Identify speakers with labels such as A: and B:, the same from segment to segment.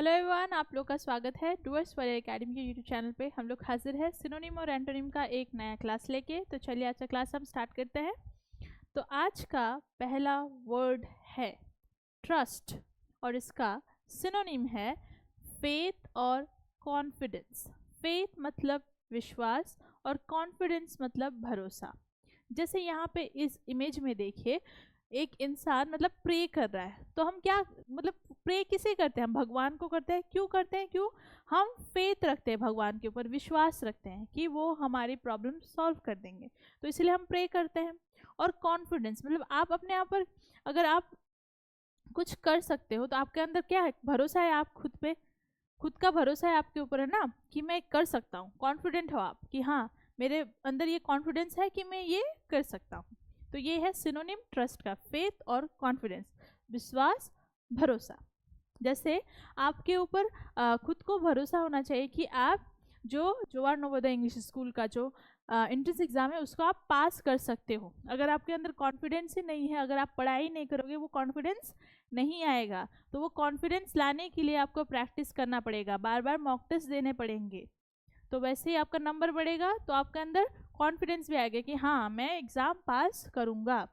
A: Hello everyone, आप लोग का स्वागत है डूअर्स वाले एकेडमी के यूट्यूब चैनल पे। हम लोग हाजिर है सिनोनिम और एंटोनिम का एक नया क्लास लेके। तो चलिए आज का क्लास हम स्टार्ट करते हैं। तो आज का पहला वर्ड है ट्रस्ट और इसका सिनोनिम है फेथ और कॉन्फिडेंस। फेथ मतलब विश्वास और कॉन्फिडेंस मतलब भरोसा। जैसे यहाँ पे इस इमेज में देखिए, एक इंसान मतलब प्रे कर रहा है। तो हम क्या मतलब प्रे किसे करते हैं? हम भगवान को करते हैं। क्यों करते हैं? क्यों? हम फेथ रखते हैं भगवान के ऊपर, विश्वास रखते हैं कि वो हमारी प्रॉब्लम सॉल्व कर देंगे, तो इसलिए हम प्रे करते हैं। और कॉन्फिडेंस मतलब आप अपने आप पर अगर आप कुछ कर सकते हो तो आपके अंदर क्या है? भरोसा है। आप खुद पे, खुद का भरोसा है आपके ऊपर, है ना, कि मैं कर सकता हूँ। कॉन्फिडेंट हो आप कि हाँ मेरे अंदर ये कॉन्फिडेंस है कि मैं ये कर सकता हूँ। तो ये है सिनोनिम ट्रस्ट का, फेथ और कॉन्फिडेंस, विश्वास, भरोसा। जैसे आपके ऊपर खुद को भरोसा होना चाहिए कि आप जो जवाहर नवोदय इंग्लिश स्कूल का जो एंट्रेंस एग्जाम है उसको आप पास कर सकते हो। अगर आपके अंदर कॉन्फिडेंस ही नहीं है, अगर आप पढ़ाई नहीं करोगे, वो कॉन्फिडेंस नहीं आएगा। तो वो कॉन्फिडेंस लाने के लिए आपको प्रैक्टिस करना पड़ेगा, बार बार मॉक टेस्ट देने पड़ेंगे। तो वैसे ही आपका नंबर बढ़ेगा तो आपके अंदर कॉन्फिडेंस भी आएगा कि हाँ मैं एग्ज़ाम पास करूँगा,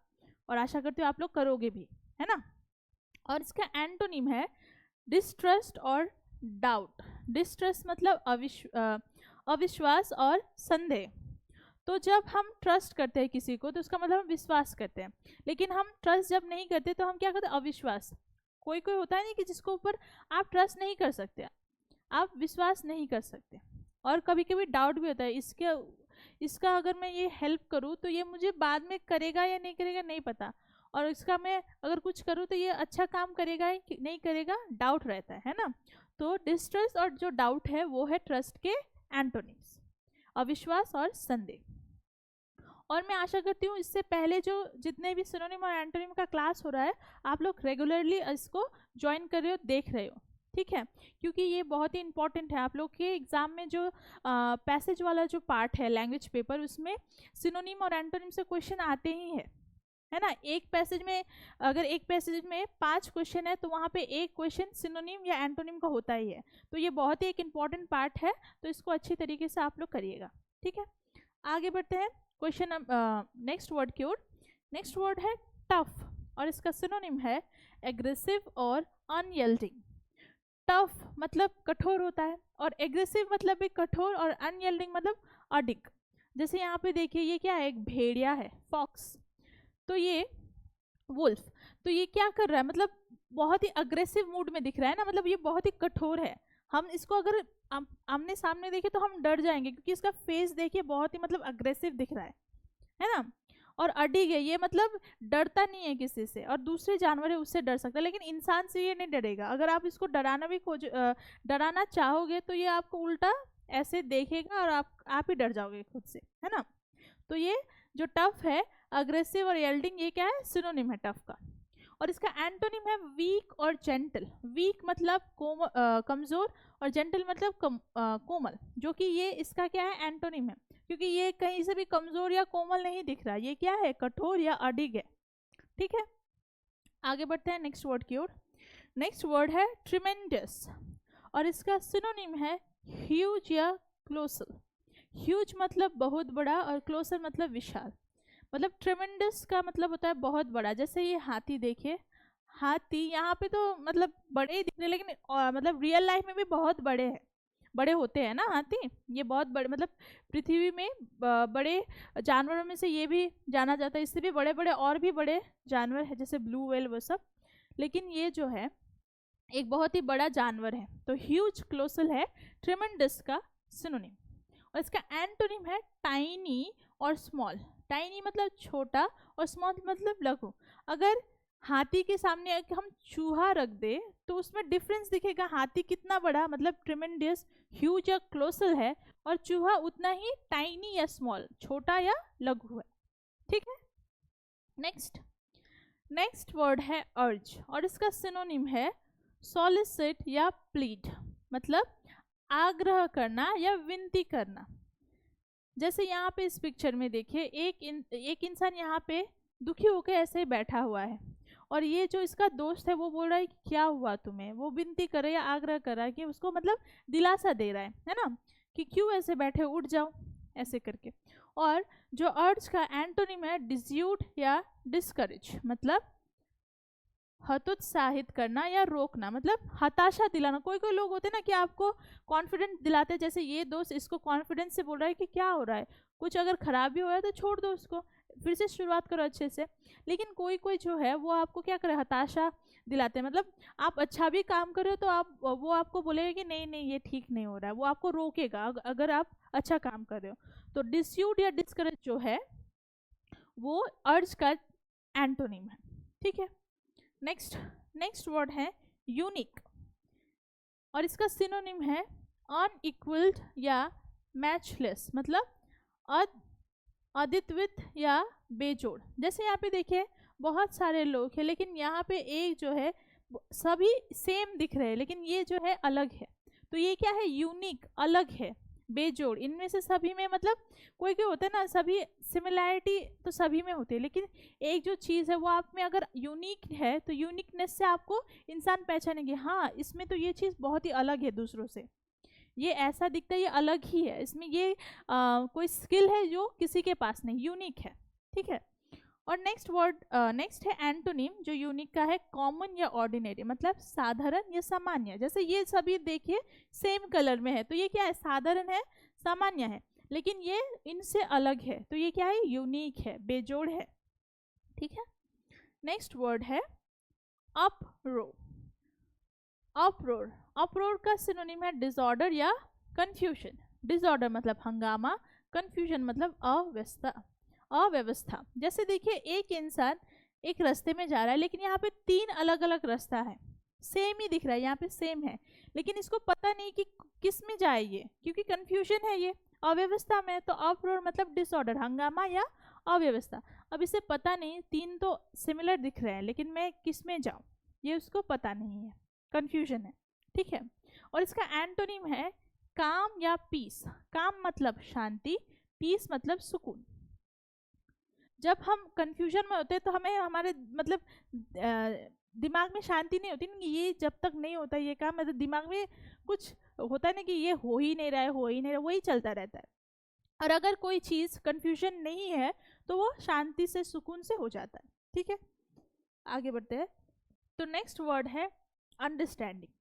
A: और आशा करती हूँ आप लोग करोगे भी, है ना। और इसका एंटोनिम है डिस्ट्रस्ट और डाउट। डिस्ट्रस्ट मतलब अविश्वास और संदेह। तो जब हम ट्रस्ट करते हैं किसी को तो उसका मतलब हम विश्वास करते हैं, लेकिन हम ट्रस्ट जब नहीं करते तो हम क्या करते हैं? अविश्वास। कोई कोई होता है नहीं कि जिसको ऊपर आप ट्रस्ट नहीं कर सकते, आप विश्वास नहीं कर सकते। और कभी कभी डाउट भी होता है, इसका अगर मैं ये हेल्प करूँ तो ये मुझे बाद में करेगा या नहीं करेगा नहीं पता, और इसका मैं अगर कुछ करूँ तो ये अच्छा काम करेगा या नहीं करेगा, डाउट रहता है ना। तो डिस्ट्रस्ट और जो डाउट है वो है ट्रस्ट के एंटोनिम्स, अविश्वास और संदेह। और मैं आशा करती हूँ इससे पहले जो जितने भी सिनोनिम और एंटोनिम का क्लास हो रहा है आप लोग रेगुलरली इसको ज्वाइन कर रहे हो, देख रहे हो, ठीक है, क्योंकि ये बहुत ही इंपॉर्टेंट है आप लोग के एग्जाम में। जो पैसेज वाला जो पार्ट है लैंग्वेज पेपर, उसमें सिनोनिम और एंटोनिम से क्वेश्चन आते ही है ना। एक पैसेज में अगर एक पैसेज में 5 क्वेश्चन है तो वहाँ पे एक क्वेश्चन सिनोनिम या एंटोनिम का होता ही है। तो ये बहुत ही एक इम्पॉर्टेंट पार्ट है, तो इसको अच्छी तरीके से आप लोग करिएगा, ठीक है। आगे बढ़ते हैं क्वेश्चन नेक्स्ट वर्ड की ओर। नेक्स्ट वर्ड है टफ और इसका सिनोनिम है एग्रेसिव और अनयील्डिंग। टफ मतलब कठोर होता है, और एग्रेसिव मतलब भी कठोर, और अनयील्डिंग मतलब अडिग। जैसे यहाँ पे देखिए ये क्या है? एक भेड़िया है, फॉक्स। तो ये वुल्फ, तो ये क्या कर रहा है? मतलब बहुत ही अग्रेसिव मूड में दिख रहा है ना, मतलब ये बहुत ही कठोर है। हम इसको अगर आमने सामने देखें तो हम डर जाएंगे, क्योंकि इसका फेस देखिए बहुत ही मतलब अग्रेसिव दिख रहा है ना। और अडिग है, ये मतलब डरता नहीं है किसी से, और दूसरे जानवर है उससे डर सकता है, लेकिन इंसान से ये नहीं डरेगा। अगर आप इसको डराना भी डराना चाहोगे तो ये आपको उल्टा ऐसे देखेगा और आप ही डर जाओगे खुद से, है ना। तो ये जो टफ है, अग्रेसिव और येल्डिंग, ये क्या है? सिनोनिम है टफ का। और इसका एंटोनिम है वीक और जेंटल। वीक मतलब कमजोर, और जेंटल मतलब कोमल, जो कि ये इसका क्या है? एंटोनिम है, क्योंकि ये कहीं से भी कमजोर या कोमल नहीं दिख रहा, ये क्या है? कठोर या अडिग है, ठीक है। आगे बढ़ते हैं नेक्स्ट वर्ड की ओर। नेक्स्ट वर्ड है ट्रिमेंडस और इसका सिनोनिम है ह्यूज या क्लोसल। ह्यूज मतलब बहुत बड़ा, और क्लोसर मतलब विशाल। मतलब ट्रिमेंडस का मतलब होता है बहुत बड़ा। जैसे ये हाथी देखिए, हाथी यहाँ पे तो मतलब बड़े ही दिख रहे, लेकिन मतलब रियल लाइफ में भी बहुत बड़े हैं, बड़े होते हैं ना हाथी। ये बहुत बड़े, मतलब पृथ्वी में बड़े जानवरों में से ये भी जाना जाता है। इससे भी बड़े बड़े और भी बड़े जानवर हैं, जैसे ब्लू व्हेल वो सब, लेकिन ये जो है एक बहुत ही बड़ा जानवर है। तो ह्यूज क्लोसल है ट्रिमेंडस का सिनोनिम। और इसका एंटोनिम है टाइनी और स्मॉल। टाइनी मतलब छोटा, और स्मॉल मतलब लघु। अगर हाथी के सामने हम चूहा रख दे तो उसमें डिफरेंस दिखेगा, हाथी कितना बड़ा मतलब ट्रिमेंडियस ह्यूज या क्लोसल है, और चूहा उतना ही टाइनी या स्मॉल, छोटा या लघु है, ठीक है। नेक्स्ट वर्ड है अर्ज और इसका सिनोनिम है सॉलिसिट या प्लीड, मतलब आग्रह करना या विनती करना। जैसे यहाँ पे इस पिक्चर में देखिए एक इंसान यहाँ पे दुखी होकर ऐसे ही बैठा हुआ है, और ये जो इसका दोस्त है वो बोल रहा है कि क्या हुआ तुम्हें, वो विनती कर रहा है या आग्रह कर रहा है कि उसको मतलब दिलासा दे रहा है ना, कि क्यों ऐसे बैठे, उठ जाओ ऐसे करके। और जो अर्ज का एंटोनिम है डिस्यूट या डिस्करेज, मतलब हतोत्साहित करना या रोकना, मतलब हताशा दिलाना। कोई कोई लोग होते हैं ना कि आपको कॉन्फिडेंस दिलाते हैं, जैसे ये दोस्त इसको कॉन्फिडेंस से बोल रहा है कि क्या हो रहा है, कुछ अगर खराब भी हो रहा है तो छोड़ दो उसको, फिर से शुरुआत करो अच्छे से। लेकिन कोई कोई जो है वो आपको क्या करे, हताशा दिलाते हैं, मतलब आप अच्छा भी काम कर रहे हो तो वो आपको बोलेगा कि नहीं नहीं ये ठीक नहीं हो रहा है, वो आपको रोकेगा अगर आप अच्छा काम कर रहे हो। तो डिस्यूट या डिस्करेज जो है वो अर्ज का एंटोनिम है, ठीक है। नेक्स्ट वर्ड है यूनिक, और इसका सिनोनिम है अनइक्वल्ड या मैचलेस, मतलब अद्वितीय या बेजोड़। जैसे यहाँ पे देखिए बहुत सारे लोग हैं लेकिन यहाँ पे एक जो है सभी सेम दिख रहे हैं लेकिन ये जो है अलग है, तो ये क्या है, यूनिक, अलग है, बेजोड़। इनमें से सभी में मतलब कोई कोई होता है ना, सभी सिमिलैरिटी तो सभी में होती है, लेकिन एक जो चीज़ है वो आप में अगर यूनिक है तो यूनिकनेस से आपको इंसान पहचानेंगे, हाँ इसमें तो ये चीज़ बहुत ही अलग है दूसरों से, ये ऐसा दिखता है, ये अलग ही है, इसमें ये कोई स्किल है जो किसी के पास नहीं, यूनिक है, ठीक है। और नेक्स्ट है एंटोनिम, जो यूनिक का है कॉमन या ऑर्डिनरी, मतलब साधारण या सामान्य। जैसे ये सभी देखिए सेम कलर में है तो ये क्या है, साधारण है, सामान्य है, लेकिन ये इनसे अलग है तो ये क्या है, यूनिक है, बेजोड़ है, ठीक है। नेक्स्ट वर्ड है अपरोर। अपरोर का सिनोनिम है डिसऑर्डर या कंफ्यूजन। डिसऑर्डर मतलब हंगामा, कंफ्यूजन मतलब अव्यवस्था। जैसे देखिए एक इंसान एक रास्ते में जा रहा है लेकिन यहाँ पे 3 अलग अलग रास्ता है, सेम ही दिख रहा है, यहाँ पे सेम है लेकिन इसको पता नहीं कि किस में जाए ये, क्योंकि कंफ्यूजन है, ये अव्यवस्था में। तो अपरोर मतलब डिसऑर्डर, हंगामा या अव्यवस्था। अब इसे पता नहीं, 3 तो सिमिलर दिख रहे हैं लेकिन मैं किस में जाऊँ ये उसको पता नहीं है, कंफ्यूजन है, ठीक है। और इसका एंटोनिम है काम या पीस। काम मतलब शांति, पीस मतलब सुकून। जब हम कंफ्यूजन में होते हैं तो हमें हमारे मतलब दिमाग में शांति नहीं होती ना, ये जब तक नहीं होता ये काम, मतलब दिमाग में कुछ होता है ना कि ये हो ही नहीं रहा है, वही चलता रहता है। और अगर कोई चीज़ कंफ्यूजन नहीं है तो वो शांति से, सुकून से हो जाता है, ठीक है। आगे बढ़ते हैं। तो नेक्स्ट वर्ड है अंडरस्टैंडिंग,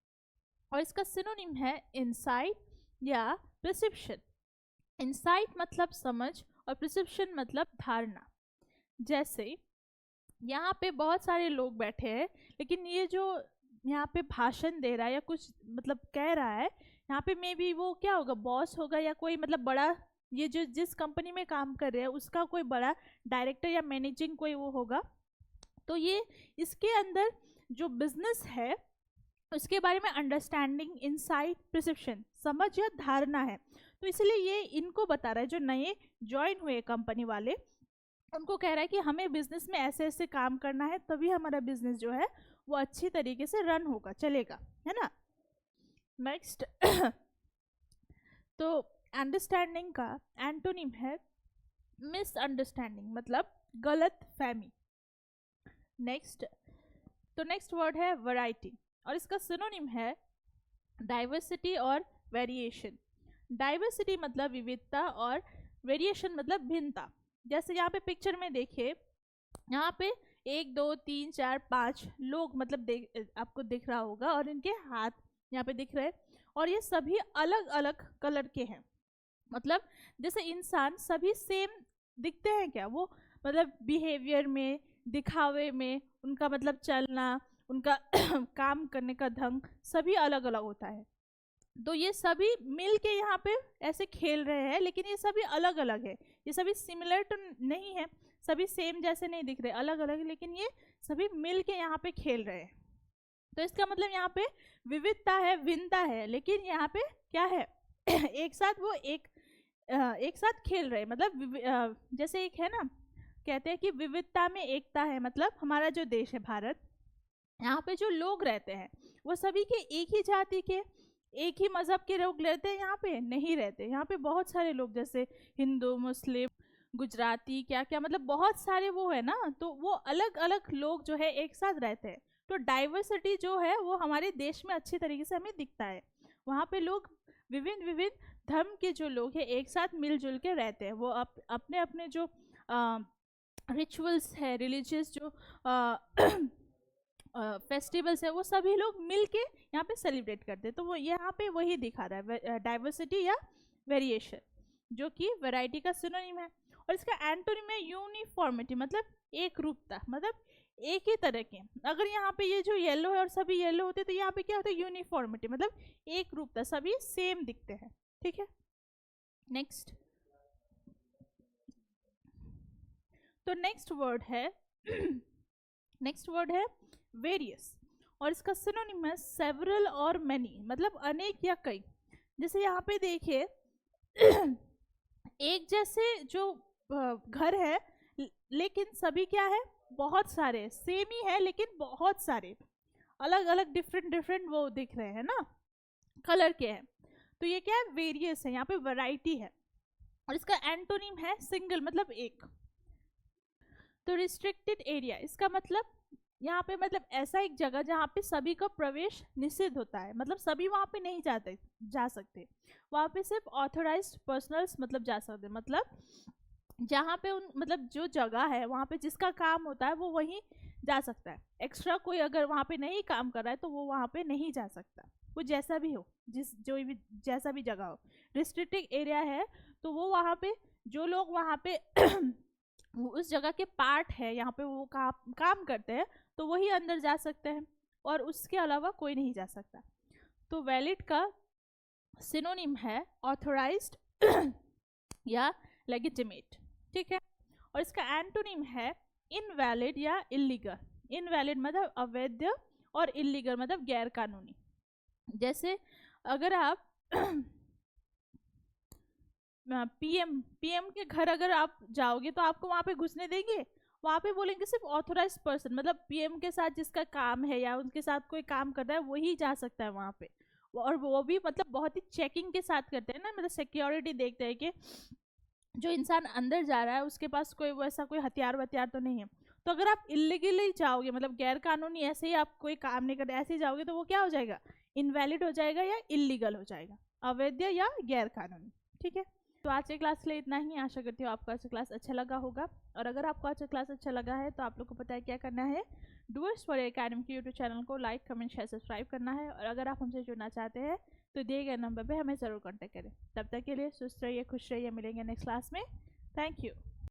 A: और इसका सिनोनिम है इंसाइट या परसेप्शन। इंसाइट मतलब समझ और परसेप्शन मतलब धारणा। जैसे यहाँ पे बहुत सारे लोग बैठे हैं लेकिन ये जो यहाँ पे भाषण दे रहा है या कुछ मतलब कह रहा है, यहाँ पे मे बी वो क्या होगा, बॉस होगा या कोई मतलब बड़ा, ये जो जिस कंपनी में काम कर रहे हैं उसका कोई बड़ा डायरेक्टर या मैनेजिंग कोई वो होगा। तो ये इसके अंदर जो बिजनेस है उसके बारे में अंडरस्टैंडिंग, इंसाइट, परसेप्शन, समझ या धारणा है। तो इसलिए ये इनको बता रहा है, जो नए ज्वाइन हुए कंपनी वाले, उनको कह रहा है कि हमें बिजनेस में ऐसे ऐसे काम करना है तभी हमारा बिजनेस जो है वो अच्छी तरीके से रन होगा, चलेगा, है ना। नेक्स्ट तो अंडरस्टैंडिंग का एंटोनिम है मिसअंडरस्टैंडिंग, मतलब गलत फहमी। नेक्स्ट वर्ड है वैरायटी, और इसका सिनोनिम है डाइवर्सिटी और वेरिएशन। डाइवर्सिटी मतलब विविधता और वेरिएशन मतलब भिन्नता। जैसे यहाँ पे पिक्चर में देखिए, यहाँ पे 1 2 3 4 5 लोग मतलब आपको दिख रहा होगा और इनके हाथ यहाँ पे दिख रहे हैं और ये सभी अलग अलग कलर के हैं। मतलब जैसे इंसान सभी सेम दिखते हैं क्या, वो मतलब बिहेवियर में, दिखावे में, उनका मतलब चलना, उनका काम करने का ढंग सभी अलग अलग होता है। तो ये सभी मिल के यहाँ पे ऐसे खेल रहे हैं लेकिन ये सभी अलग अलग है, ये सभी सिमिलर तो नहीं है, सभी सेम जैसे नहीं दिख रहे, अलग अलग, लेकिन ये सभी मिल के यहाँ पे खेल रहे हैं। तो इसका मतलब यहाँ पे विविधता है, भिन्नता है, लेकिन यहाँ पे क्या है एक साथ वो एक साथ खेल रहे, मतलब जैसे एक है ना, कहते हैं कि विविधता में एकता है। मतलब हमारा जो देश है भारत, यहाँ पे जो लोग रहते हैं वो सभी के एक ही जाति के, एक ही मजहब के लोग रहते हैं, यहाँ पे नहीं रहते। यहाँ पे बहुत सारे लोग जैसे हिंदू, मुस्लिम, गुजराती, क्या क्या, मतलब बहुत सारे वो है ना, तो वो अलग अलग लोग जो है एक साथ रहते हैं। तो डाइवर्सिटी जो है वो हमारे देश में अच्छी तरीके से हमें दिखता है। वहाँ पे लोग विभिन्न विभिन्न धर्म के जो लोग हैं एक साथ मिलजुल के रहते हैं। वो अपने अपने जो रिचुअल्स है, रिलीजियस जो फेस्टिवल्स है, वो सभी लोग मिल के यहाँ पे सेलिब्रेट करते हैं। तो वो यहाँ पे वही दिखा रहा है, डाइवर्सिटी या वेरिएशन, जो कि वैरायटी का सिनोनिम है। और इसका एंटोनिम है यूनिफॉर्मिटी, मतलब एक रूपता, मतलब एक ही तरह के। अगर यहाँ पे ये जो येलो है और सभी येलो होते तो यहाँ पे क्या होता है, यूनिफॉर्मिटी, मतलब एक रूपता, सभी सेम दिखते हैं। ठीक है, नेक्स्ट। तो नेक्स्ट वर्ड है नेक्स्ट वर्ड है वेरियस, और इसका सिनोनिम है सेवरल और मेनी, मतलब अनेक या कई। जैसे यहाँ पे देखिए एक जैसे जो घर है, लेकिन सभी क्या है, बहुत सारे, सेम ही है लेकिन बहुत सारे अलग अलग डिफरेंट डिफरेंट वो दिख रहे हैं ना, कलर के हैं। तो ये क्या है, वेरियस है, यहाँ पे वैरायटी है। और इसका एंटोनिम है सिंगल, मतलब एक। तो रिस्ट्रिक्टेड एरिया, इसका मतलब यहाँ पे मतलब ऐसा एक जगह जहाँ पे सभी का प्रवेश निषिद्ध होता है, मतलब सभी वहाँ पे नहीं जा सकते। वहाँ पे सिर्फ ऑथोराइज्ड पर्सनल्स मतलब जा सकते, मतलब जहाँ पे उन मतलब जो जगह है वहाँ पे जिसका काम होता है वो वहीं जा सकता है। एक्स्ट्रा कोई अगर वहाँ पे नहीं काम कर रहा है तो वो वहाँ पे नहीं जा सकता, वो जैसा भी हो, जैसा भी जगह हो। रिस्ट्रिक्टेड एरिया है तो वो वहाँ पे जो लोग वहाँ पे उस जगह के पार्ट है, यहाँ पे वो काम करते हैं, तो वही अंदर जा सकते हैं और उसके अलावा कोई नहीं जा सकता। तो वैलिड का सिनोनिम है ऑथोराइज्ड या लेजिटिमेट। ठीक है, और इसका एंटोनिम है इनवैलिड या इलीगल। इनवैलिड मतलब अवैध और इलीगल मतलब गैर कानूनी। जैसे अगर आप पीएम के घर अगर आप जाओगे तो आपको वहाँ पे घुसने देंगे? वहाँ पे बोलेंगे सिर्फ ऑथोराइज पर्सन, मतलब पीएम के साथ जिसका काम है या उनके साथ कोई काम कर रहा है वही जा सकता है वहाँ पे। और वो भी मतलब बहुत ही चेकिंग के साथ करते हैं ना, मतलब सिक्योरिटी देखते हैं कि जो इंसान अंदर जा रहा है उसके पास कोई वैसा कोई हथियार तो नहीं है। तो अगर आप इलीगली जाओगे, मतलब गैर कानूनी ऐसे ही आप कोई काम नहीं करते ऐसे ही जाओगे, तो वो क्या हो जाएगा, इनवैलिड हो जाएगा या इलीगल हो जाएगा, अवैध या गैर कानूनी। ठीक है, तो आज के क्लास के लिए इतना ही। आशा करती हूँ आपको आज का क्लास अच्छा लगा होगा। और अगर आपको आज का क्लास अच्छा लगा है तो आप लोग को पता है क्या करना है, डूअर्स फॉर एकेडमी के यूट्यूब चैनल को लाइक कमेंट शेयर सब्सक्राइब करना है। और अगर आप हमसे जुड़ना चाहते हैं तो दिए गए नंबर पे हमें ज़रूर कॉन्टैक्ट करें। तब तक के लिए सुस्त रहिए, खुश रहिए, मिलेंगे नेक्स्ट क्लास में। Thank you.